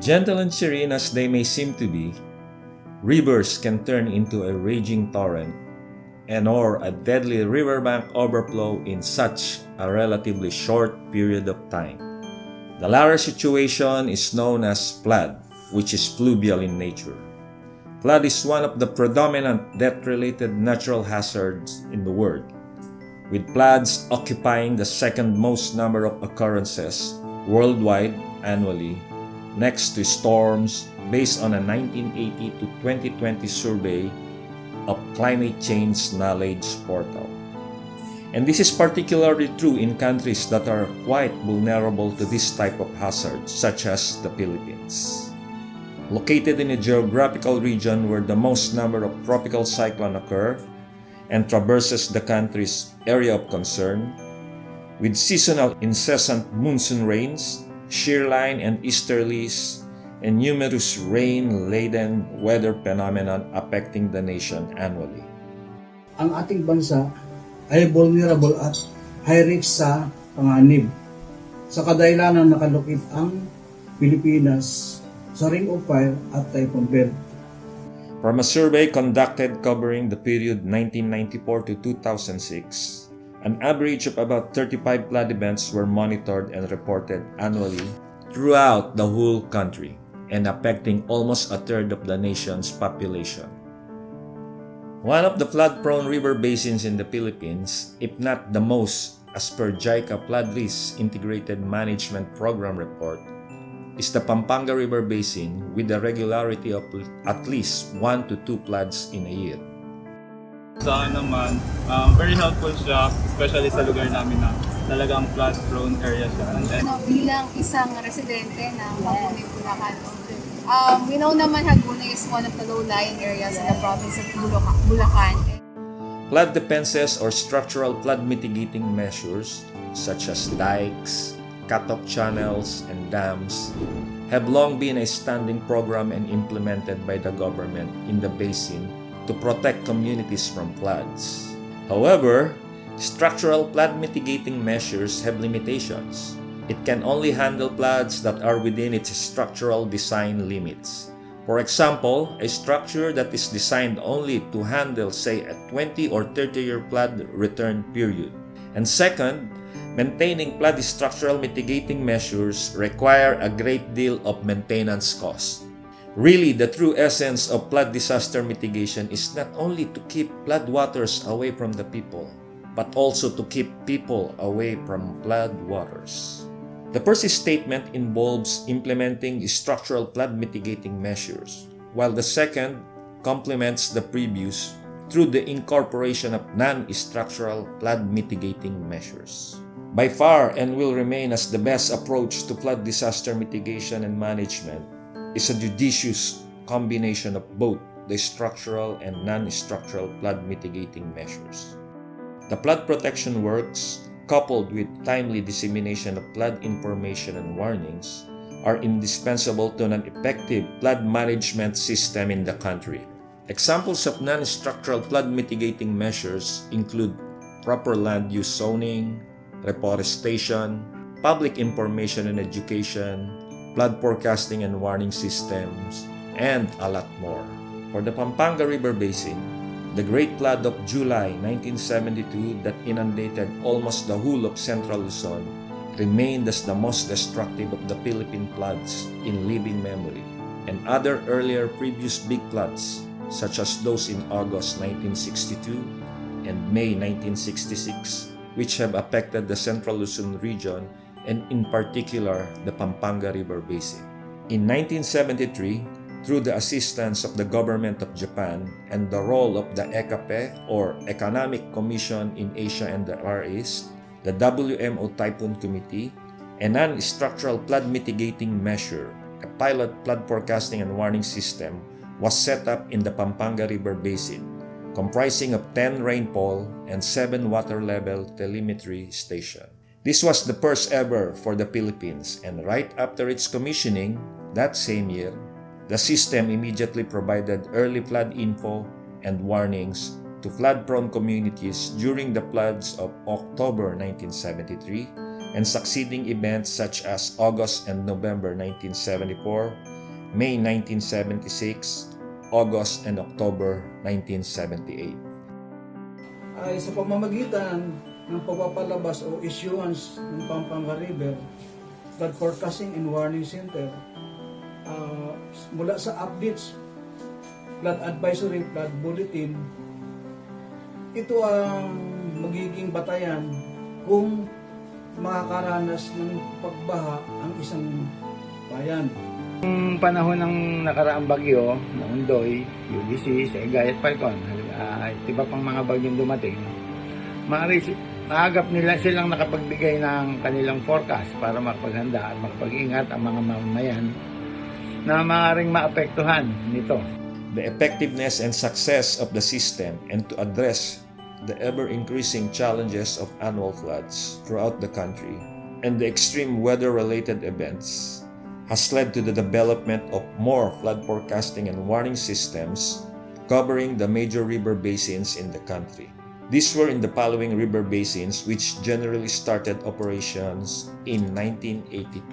Gentle and serene as they may seem to be, rivers can turn into a raging torrent and/or a deadly riverbank overflow in such a relatively short period of time. The latter situation is known as flood, which is fluvial in nature. Flood is one of the predominant death-related natural hazards in the world, with floods occupying the second most number of occurrences worldwide annually, next to storms, based on a 1980 to 2020 survey of Climate Change Knowledge Portal. And this is particularly true in countries that are quite vulnerable to this type of hazard, such as the Philippines. Located in a geographical region where the most number of tropical cyclones occur and traverses the country's area of concern, with seasonal incessant monsoon rains, shearline and easterlies, and numerous rain-laden weather phenomenon affecting the nation annually. Ang ating bansa ay vulnerable at high risk sa panganib. Sa kadahilanan nakalukit ang Pilipinas sa Ring of Fire at Typhoon Belt. From a survey conducted covering the period 1994 to 2006, an average of about 35 flood events were monitored and reported annually throughout the whole country and affecting almost a third of the nation's population. One of the flood-prone river basins in the Philippines, if not the most, as per JICA Flood Risk Integrated Management Program report, is the Pampanga River Basin with a regularity of at least 1 to 2 floods in a year. Sa akin naman, very helpful siya, especially sa lugar namin na talagang flood-prone area siya. And then, bilang isang residente ng Pampanga, Bulacan, we know naman Haguna is one of the low-lying areas in the province of Bulacan. Flood defenses or structural flood mitigating measures such as dikes, cut-off channels, and dams have long been a standing program and implemented by the government in the basin to protect communities from floods. However, structural flood mitigating measures have limitations. It can only handle floods that are within its structural design limits. For example, a structure that is designed only to handle, say, a 20 or 30-year flood return period. And second, maintaining flood structural mitigating measures require a great deal of maintenance cost. Really, the true essence of flood disaster mitigation is not only to keep flood waters away from the people, but also to keep people away from flood waters. The first statement involves implementing structural flood mitigating measures, while the second complements the previous through the incorporation of non-structural flood mitigating measures. By far and will remain as the best approach to flood disaster mitigation and management is a judicious combination of both the structural and non-structural flood mitigating measures. The flood protection works, coupled with timely dissemination of flood information and warnings, are indispensable to an effective flood management system in the country. Examples of non-structural flood mitigating measures include proper land use zoning, reforestation, public information and education, flood forecasting and warning systems, and a lot more. For the Pampanga River Basin, the Great Flood of July 1972 that inundated almost the whole of Central Luzon remained as the most destructive of the Philippine floods in living memory, and other earlier previous big floods such as those in August 1962 and May 1966, which have affected the Central Luzon region and in particular the Pampanga River Basin. In 1973, through the assistance of the government of Japan and the role of the ECAPE or Economic Commission in Asia and the Far East, the WMO Typhoon Committee, a non-structural flood mitigating measure, a pilot flood forecasting and warning system, was set up in the Pampanga River Basin, comprising of 10 rainfall and 7 water level telemetry stations. This was the first ever for the Philippines, and right after its commissioning that same year, the system immediately provided early flood info and warnings to flood-prone communities during the floods of October 1973 and succeeding events such as August and November 1974, May 1976, August and October 1978. Ay sa pamamagitan ng pagpapalabas o issuance ng Pampanga River Flood Forecasting and Warning Center, mula sa updates, flood advisory, flood bulletin, ito ang magiging batayan kung makakaranas ng pagbaha ang isang bayan. Noong panahon ng nakaraang bagyo, na Undoy, UBC, Segay at Falcon, iba pang mga bagyong dumating, maagap nila silang nakapagbigay ng kanilang forecast para makapaghanda at makapag-ingat ang mga mamamayan na maaaring maapektuhan nito. The effectiveness and success of the system and to address the ever-increasing challenges of annual floods throughout the country and the extreme weather-related events has led to the development of more flood forecasting and warning systems covering the major river basins in the country. These were in the following river basins which generally started operations in 1982.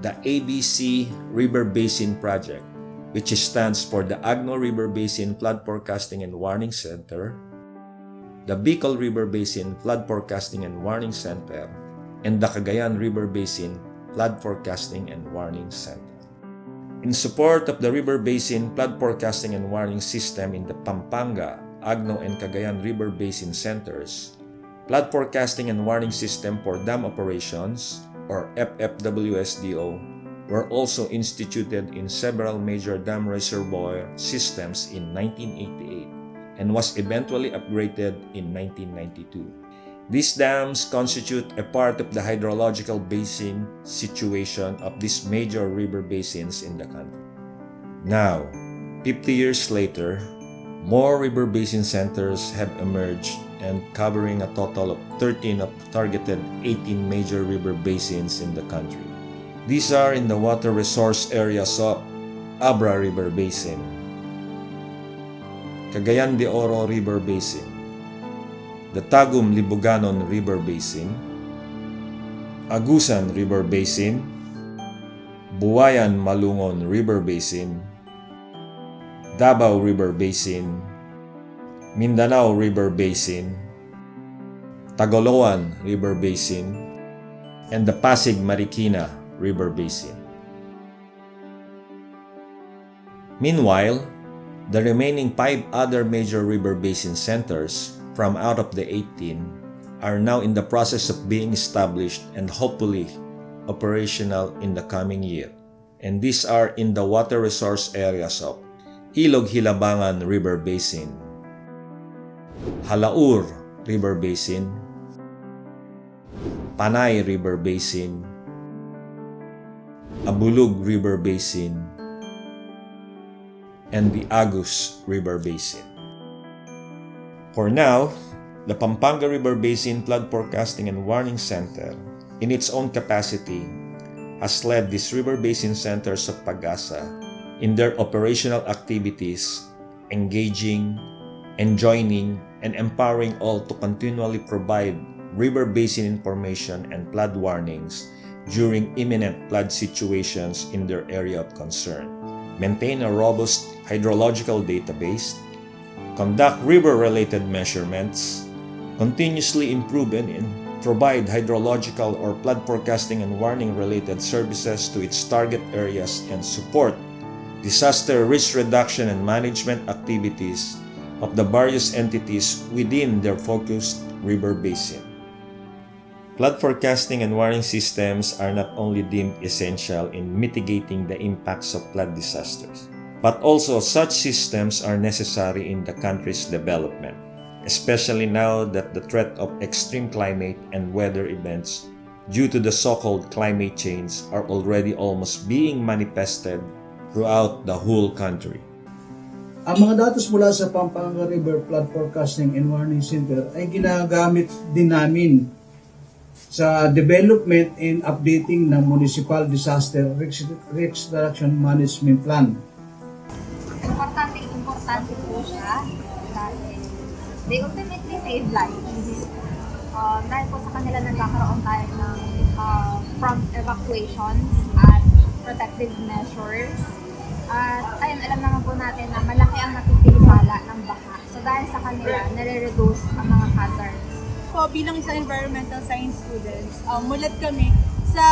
The ABC River Basin Project, which stands for the Agno River Basin Flood Forecasting and Warning Center, the Bicol River Basin Flood Forecasting and Warning Center, and the Cagayan River Basin Flood Forecasting and Warning Center. In support of the River Basin Flood Forecasting and Warning System in the Pampanga, Agno, and Cagayan River Basin Centers, Flood Forecasting and Warning System for Dam Operations, or FFWSDO, were also instituted in several major dam reservoir systems in 1988 and was eventually upgraded in 1992. These dams constitute a part of the hydrological basin situation of these major river basins in the country. Now, 50 years later, more river basin centers have emerged and covering a total of 13 of targeted 18 major river basins in the country. These are in the water resource areas of Abra River Basin, Cagayan de Oro River Basin, the Tagum-Libuganon River Basin, Agusan River Basin, Buwayan-Malungon River Basin, Davao River Basin, Mindanao River Basin, Tagoloan River Basin, and the Pasig-Marikina River Basin. Meanwhile, the remaining 5 other major river basin centers from out of the 18 are now in the process of being established and hopefully operational in the coming year. And these are in the water resource areas of Ilog-Hilabangan River Basin, Halaur River Basin, Panay River Basin, Abulug River Basin, and the Agus River Basin. For now, the Pampanga River Basin Flood Forecasting and Warning Center, in its own capacity, has led these river basin centers of PAGASA in their operational activities, engaging, enjoining, and empowering all to continually provide river basin information and flood warnings during imminent flood situations in their area of concern, maintain a robust hydrological database, conduct river-related measurements, continuously improve and provide hydrological or flood forecasting and warning-related services to its target areas, and support disaster risk reduction and management activities of the various entities within their focused river basin. Flood forecasting and warning systems are not only deemed essential in mitigating the impacts of flood disasters, but also such systems are necessary in the country's development, especially now that the threat of extreme climate and weather events due to the so-called climate change are already almost being manifested throughout the whole country. Ang mga datos mula sa Pampanga River Flood Forecasting and Warning Center ay ginagamit din namin sa development and updating ng Municipal Disaster Risk Reduction Management Plan. Importante po siya dahil they ultimately save lives. Dahil po sa kanila nagkakaroon tayo ng prompt evacuations at protective measures At ayun, alam naman po natin na malaki ang napipinsala ng baha. So dahil sa kanila, nare-reduce ang mga hazards. Po, bilang isang environmental science students, mulat kami sa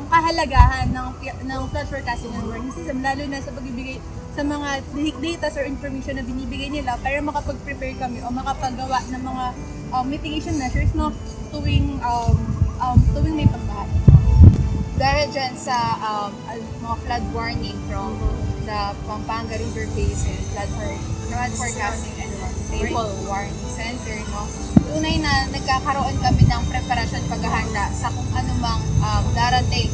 kahalagahan ng flood forecasting and warning system, lalo na sa pagbibigay sa mga data or information na binibigay nila para makapag-prepare kami o makapagawa ng mga mitigation measures tuwing may pagbaha. Dahil dyan sa mga flood warning from the Pampanga River Basin, flood forecasting and rainfall warning center, tunay na nagkakaroon kami ng preparasyon paghahanda sa kung anumang darating,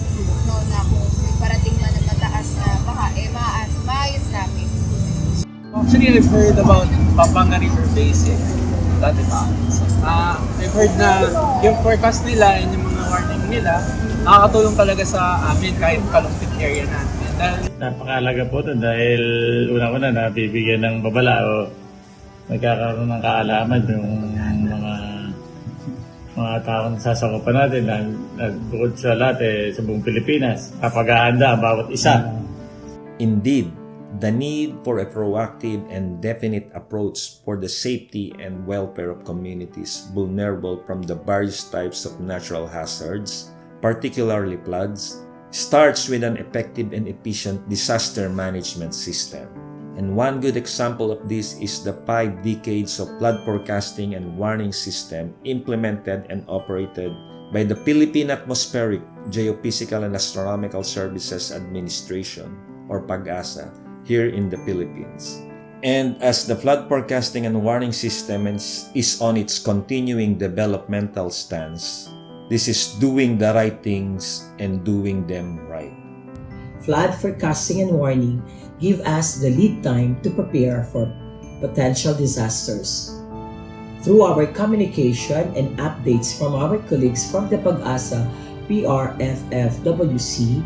na kung may parating na mataas na baha, maayos namin. Actually, I've heard about Pampanga River Basin. That is, I've heard na yung forecast nila and yung mga warning nila, nakakatulong talaga sa amin kahit kalumpit area natin. Napakalaga po ito dahil una-una nabibigyan ng babala o nagkakaroon ng kaalaman yung mga taong sasakupan natin na bukod sa lahat sa buong Pilipinas. Kapag-ahanda ang bawat isa. Indeed, the need for a proactive and definite approach for the safety and welfare of communities vulnerable from the various types of natural hazards, particularly floods, starts with an effective and efficient disaster management system. And one good example of this is the 5 decades of flood forecasting and warning system implemented and operated by the Philippine Atmospheric, Geophysical and Astronomical Services Administration, or PAGASA, here in the Philippines. And as the flood forecasting and warning system is on its continuing developmental stance, this is doing the right things and doing them right. Flood forecasting and warning give us the lead time to prepare for potential disasters. Through our communication and updates from our colleagues from the PAGASA PRFFWC,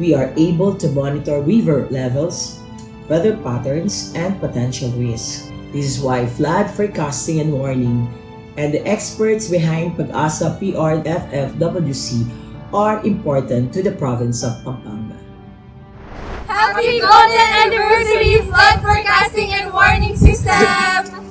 we are able to monitor river levels, weather patterns, and potential risks. This is why flood forecasting and warning and the experts behind PAGASA PRFFWC are important to the province of Pampanga. Happy Golden Anniversary Flood Forecasting and Warning System!